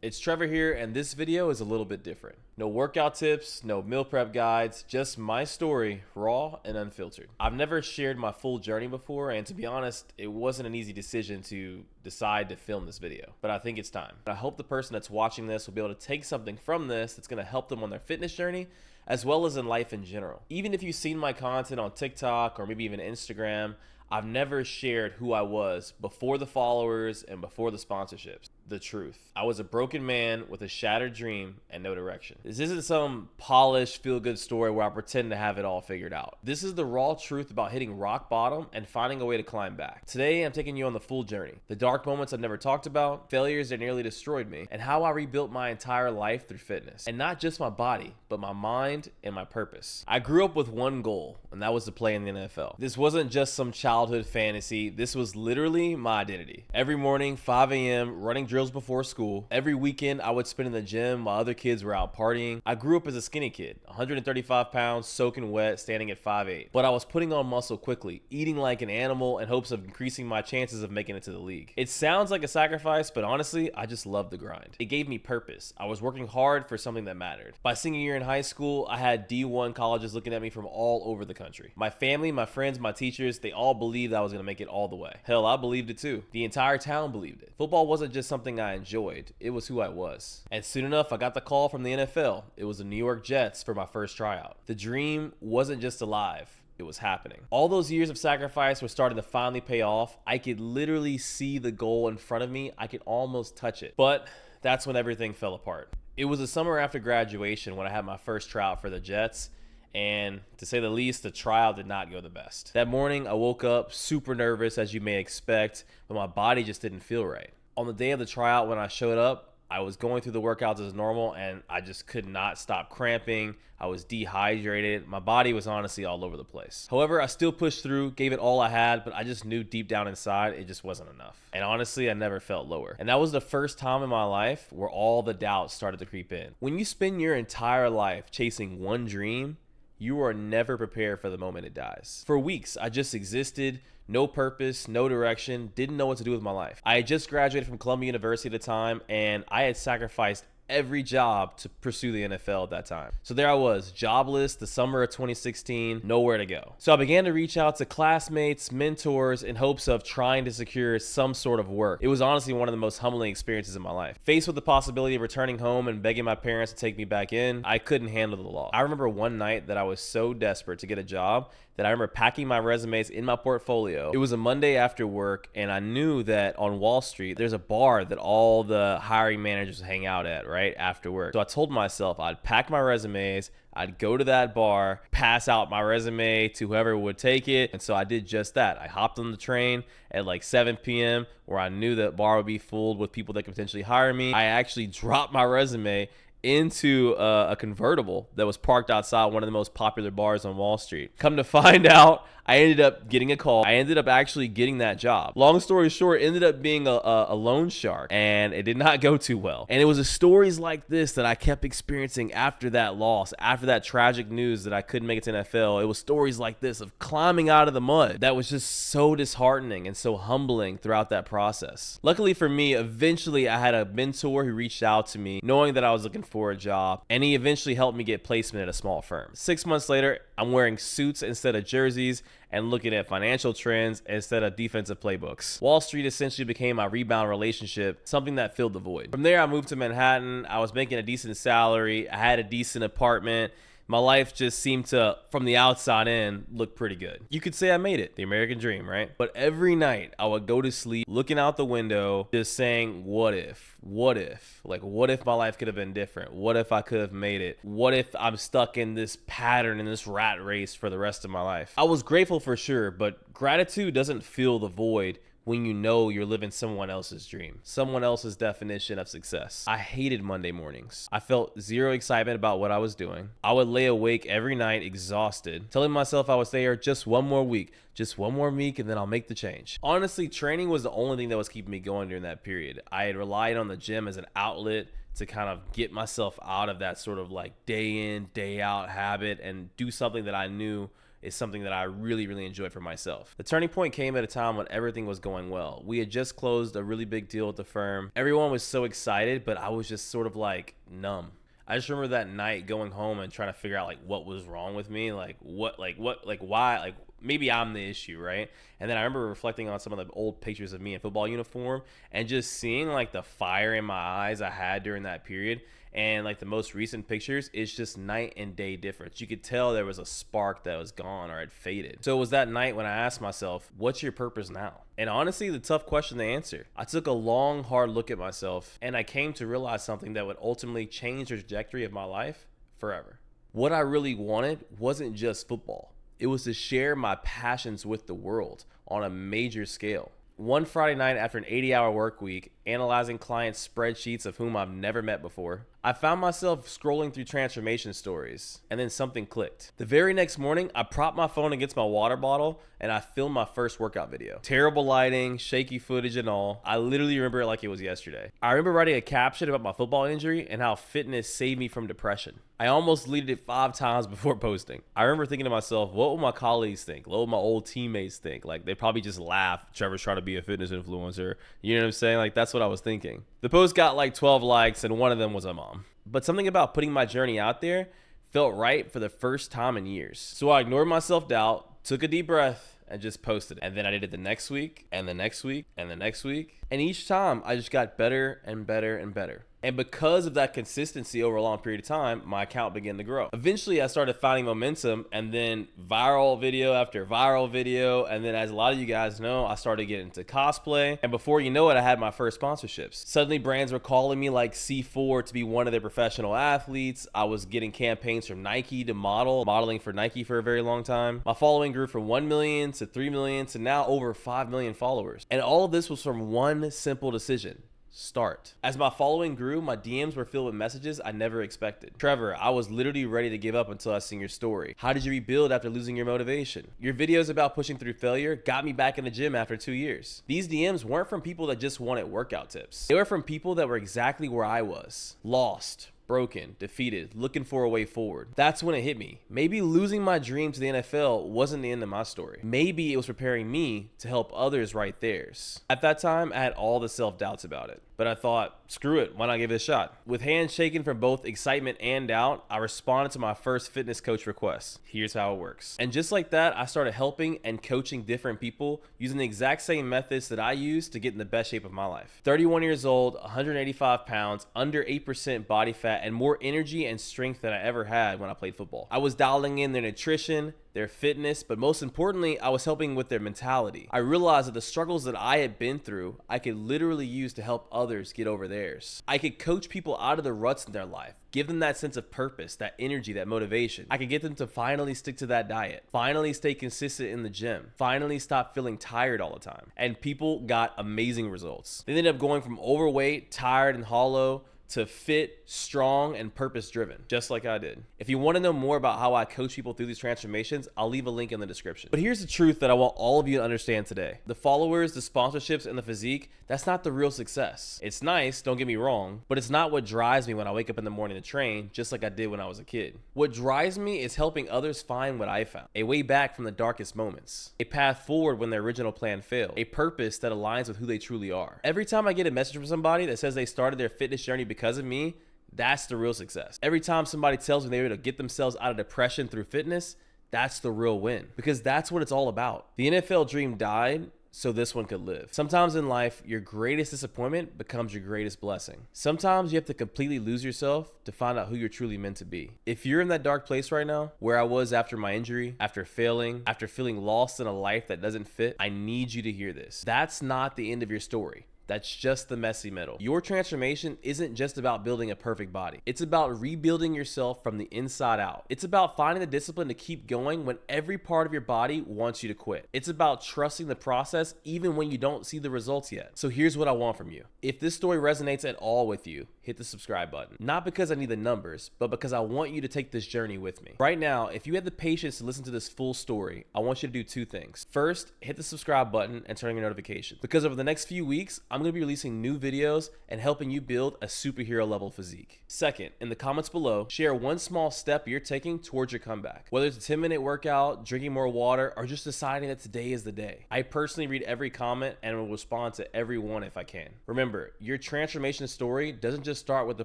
It's Trevor here, and this video is a little bit different. No workout tips, no meal prep guides, just my story, raw and unfiltered. I've never shared my full journey before, and to be honest, it wasn't an easy decision to decide to film this video, but I think it's time. I hope the person that's watching this will be able to take something from this that's gonna help them on their fitness journey, as well as in life in general. Even if you've seen my content on TikTok or maybe even Instagram, I've never shared who I was before the followers and before the sponsorships. The truth. I was a broken man with a shattered dream and no direction. This isn't some polished, feel-good story where I pretend to have it all figured out. This is the raw truth about hitting rock bottom and finding a way to climb back. Today, I'm taking you on the full journey. The dark moments I've never talked about, failures that nearly destroyed me, and how I rebuilt my entire life through fitness. And not just my body, but my mind and my purpose. I grew up with one goal, and that was to play in the NFL. This wasn't just some childhood fantasy. This was literally my identity. Every morning, 5 a.m., running drills before school. Every weekend I would spend in the gym while other kids were out partying. I grew up as a skinny kid, 135 pounds, soaking wet, standing at 5'8". But I was putting on muscle quickly, eating like an animal in hopes of increasing my chances of making it to the league. It sounds like a sacrifice, but honestly, I just loved the grind. It gave me purpose. I was working hard for something that mattered. By senior year in high school, I had D1 colleges looking at me from all over the country. My family, my friends, my teachers, they all believed I was going to make it all the way. Hell, I believed it too. The entire town believed it. Football wasn't just something I enjoyed, it was who I was. And soon enough, I got the call from the NFL. It was the New York Jets for my first tryout. The dream wasn't just alive, it was happening. All those years of sacrifice were starting to finally pay off. I could literally see the goal in front of me. I could almost touch it. But that's when everything fell apart. It was the summer after graduation when I had my first tryout for the Jets, and to say the least, the trial did not go the best. That morning, I woke up super nervous, as you may expect, but my body just didn't feel right. On the day of the tryout, when I showed up, I was going through the workouts as normal, and I just could not stop cramping. I was dehydrated. My body was honestly all over the place. However, I still pushed through, gave it all I had, but I just knew deep down inside it just wasn't enough. And honestly, I never felt lower. And that was the first time in my life where all the doubts started to creep in. When you spend your entire life chasing one dream, you are never prepared for the moment it dies. For weeks, I just existed, no purpose, no direction, didn't know what to do with my life. I had just graduated from Columbia University at the time, and I had sacrificed every job to pursue the NFL at that time. So there I was, jobless, the summer of 2016, nowhere to go. So I began to reach out to classmates, mentors, in hopes of trying to secure some sort of work. It was honestly one of the most humbling experiences in my life. Faced with the possibility of returning home and begging my parents to take me back in, I couldn't handle the loss. I remember one night that I was so desperate to get a job that I remember packing my resumes in my portfolio. It was a Monday after work, and I knew that on Wall Street, there's a bar that all the hiring managers hang out at, right, after work. So I told myself I'd pack my resumes, I'd go to that bar, pass out my resume to whoever would take it. And so I did just that. I hopped on the train at like 7 p.m. where I knew that bar would be full with people that could potentially hire me. I actually dropped my resume into a convertible that was parked outside one of the most popular bars on Wall Street. Come to find out, I ended up getting a call. I ended up actually getting that job. Long story short, ended up being a loan shark, and it did not go too well. And it was stories like this that I kept experiencing after that loss, after that tragic news that I couldn't make it to NFL. It was stories like this of climbing out of the mud that was just so disheartening and so humbling throughout that process. Luckily for me, eventually I had a mentor who reached out to me knowing that I was looking for a job, and he eventually helped me get placement at a small firm. 6 months later, I'm wearing suits instead of jerseys and looking at financial trends instead of defensive playbooks. Wall Street essentially became my rebound relationship, something that filled the void. From there, I moved to Manhattan. I was making a decent salary. I had a decent apartment. My life just seemed to, from the outside in, look pretty good. You could say I made it, the American dream, right? But every night I would go to sleep looking out the window, just saying, what if? What if? Like, what if my life could have been different? What if I could have made it? What if I'm stuck in this pattern, in this rat race for the rest of my life? I was grateful for sure, but gratitude doesn't fill the void when you know you're living someone else's dream, someone else's definition of success. I hated Monday mornings. I felt zero excitement about what I was doing. I would lay awake every night exhausted, telling myself I would stay here just one more week, and then I'll make the change. Honestly, training was the only thing that was keeping me going during that period. I had relied on the gym as an outlet to kind of get myself out of that sort of like day in, day out habit and do something that I knew is something that I really, really enjoyed for myself. The turning point came at a time when everything was going well. We had just closed a really big deal at the firm. Everyone was so excited, but I was just sort of like numb. I just remember that night going home and trying to figure out like what was wrong with me, why, like maybe I'm the issue, right? And then I remember reflecting on some of the old pictures of me in football uniform and just seeing like the fire in my eyes I had during that period. And like the most recent pictures, it's just night and day difference. You could tell there was a spark that was gone or had faded. So it was that night when I asked myself, what's your purpose now? And honestly, the tough question to answer. I took a long, hard look at myself and I came to realize something that would ultimately change the trajectory of my life forever. What I really wanted wasn't just football. It was to share my passions with the world on a major scale. One Friday night after an 80-hour work week, analyzing clients' spreadsheets of whom I've never met before, I found myself scrolling through transformation stories, and then something clicked. The very next morning, I propped my phone against my water bottle, and I filmed my first workout video. Terrible lighting, shaky footage and all. I literally remember it like it was yesterday. I remember writing a caption about my football injury and how fitness saved me from depression. I almost deleted it 5 times before posting. I remember thinking to myself, what will my colleagues think? What will my old teammates think? Like, they probably just laugh. Trevor's trying to be a fitness influencer. You know what I'm saying? Like, that's what I was thinking. The post got like 12 likes, and one of them was a mom. But something about putting my journey out there felt right for the first time in years. So I ignored my self-doubt, took a deep breath, and just posted it. And then I did it the next week, and the next week, and the next week. And each time I just got better and better and better. And because of that consistency over a long period of time, my account began to grow. Eventually, I started finding momentum, and then viral video after viral video. And then, as a lot of you guys know, I started getting into cosplay. And before you know it, I had my first sponsorships. Suddenly, brands were calling me like C4 to be one of their professional athletes. I was getting campaigns from Nike to modeling for Nike for a very long time. My following grew from 1 million to 3 million to now over 5 million followers. And all of this was from one simple decision. Start. As my following grew, my DMs were filled with messages I never expected. Trevor, I was literally ready to give up until I seen your story. How did you rebuild after losing your motivation? Your videos about pushing through failure got me back in the gym after 2 years. These DMs weren't from people that just wanted workout tips. They were from people that were exactly where I was. Lost, broken, defeated, looking for a way forward. That's when it hit me. Maybe losing my dream to the NFL wasn't the end of my story. Maybe it was preparing me to help others write theirs. At that time, I had all the self-doubts about it. But I thought, screw it, why not give it a shot? With hands shaking from both excitement and doubt, I responded to my first fitness coach request. Here's how it works. And just like that, I started helping and coaching different people using the exact same methods that I used to get in the best shape of my life. 31 years old, 185 pounds, under 8% body fat, and more energy and strength than I ever had when I played football. I was dialing in their nutrition, their fitness, but most importantly, I was helping with their mentality. I realized that the struggles that I had been through, I could literally use to help others get over theirs. I could coach people out of the ruts in their life, give them that sense of purpose, that energy, that motivation. I could get them to finally stick to that diet, finally stay consistent in the gym, finally stop feeling tired all the time. And people got amazing results. They ended up going from overweight, tired, and hollow to fit, strong, and purpose-driven, just like I did. If you want to know more about how I coach people through these transformations, I'll leave a link in the description. But here's the truth that I want all of you to understand today. The followers, the sponsorships, and the physique, that's not the real success. It's nice, don't get me wrong, but it's not what drives me when I wake up in the morning to train, just like I did when I was a kid. What drives me is helping others find what I found, a way back from the darkest moments, a path forward when their original plan failed, a purpose that aligns with who they truly are. Every time I get a message from somebody that says they started their fitness journey because of me, that's the real success. Every time somebody tells me they were able to get themselves out of depression through fitness, that's the real win, because that's what it's all about. The NFL dream died so this one could live. Sometimes in life, your greatest disappointment becomes your greatest blessing. Sometimes you have to completely lose yourself to find out who you're truly meant to be. If you're in that dark place right now, where I was after my injury, after failing, after feeling lost in a life that doesn't fit, I need you to hear this. That's not the end of your story. That's just the messy middle. Your transformation isn't just about building a perfect body. It's about rebuilding yourself from the inside out. It's about finding the discipline to keep going when every part of your body wants you to quit. It's about trusting the process even when you don't see the results yet. So here's what I want from you. If this story resonates at all with you, hit the subscribe button. Not because I need the numbers, but because I want you to take this journey with me. Right now, if you have the patience to listen to this full story, I want you to do 2 things. First, hit the subscribe button and turn on your notifications, because over the next few weeks, I'm going to be releasing new videos and helping you build a superhero level physique. Second, in the comments below, share one small step you're taking towards your comeback. Whether it's a 10-minute workout, drinking more water, or just deciding that today is the day. I personally read every comment and will respond to every one if I can. Remember, your transformation story doesn't just start with the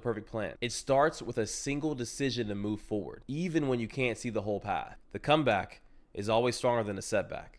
perfect plan. It starts with a single decision to move forward, even when you can't see the whole path. The comeback is always stronger than a setback.